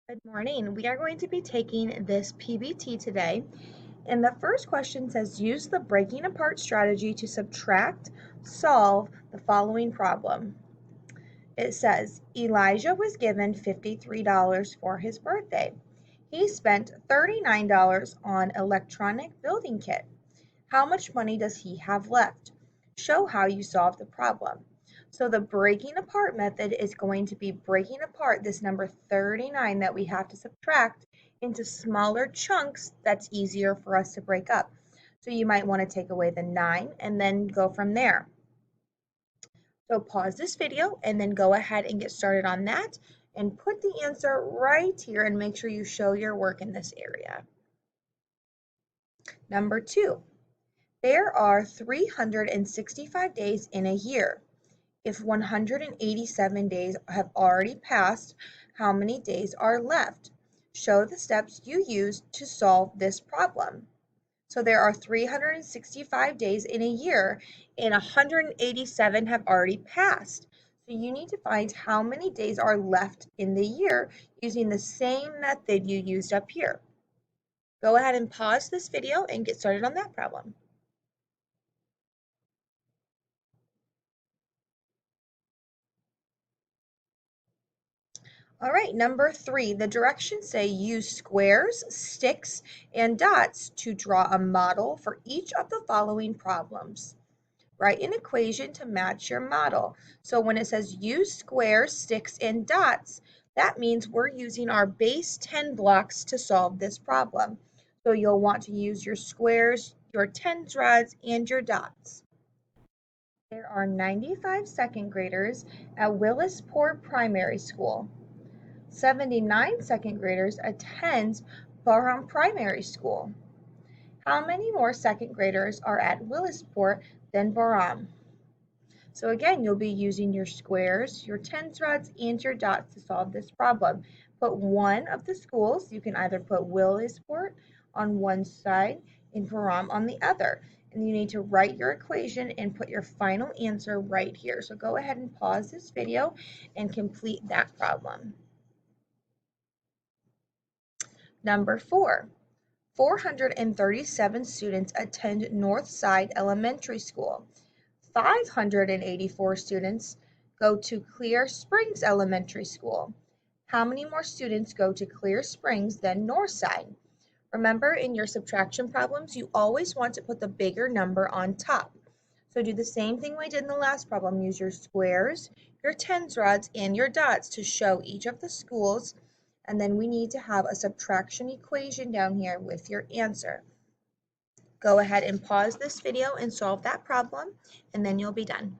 Good morning. We are going to be taking this PBT today. And the first question says, use the breaking apart strategy to solve the following problem. It says, Elijah was given $53 for his birthday. He spent $39 on electronic building kit. How much money does he have left? Show how you solve the problem. So the breaking apart method is going to be breaking apart this number 39 that we have to subtract into smaller chunks that's easier for us to break up. So you might want to take away the 9 and then go from there. So pause this video and then go ahead and get started on that and put the answer right here and make sure you show your work in this area. Number 2. There are 365 days in a year. If 187 days have already passed, how many days are left? Show the steps you used to solve this problem. So there are 365 days in a year and 187 have already passed. So you need to find how many days are left in the year using the same method you used up here. Go ahead and pause this video and get started on that problem. All right, number 3, the directions say use squares, sticks, and dots to draw a model for each of the following problems. Write an equation to match your model. So when it says use squares, sticks, and dots, that means we're using our base 10 blocks to solve this problem. So you'll want to use your squares, your tens rods, and your dots. There are 95 second graders at Willisport Primary School. 79 second graders attend Barham Primary School. How many more second graders are at Willisport than Barham? So again, you'll be using your squares, your tens rods, and your dots to solve this problem. Put one of the schools, you can either put Willisport on one side and Barham on the other. And you need to write your equation and put your final answer right here. So go ahead and pause this video and complete that problem. Number 4, 437 students attend Northside Elementary School. 584 students go to Clear Springs Elementary School. How many more students go to Clear Springs than Northside? Remember, in your subtraction problems, you always want to put the bigger number on top. So do the same thing we did in the last problem. Use your squares, your tens rods, and your dots to show each of the schools. And then we need to have a subtraction equation down here with your answer. Go ahead and pause this video and solve that problem, and then you'll be done.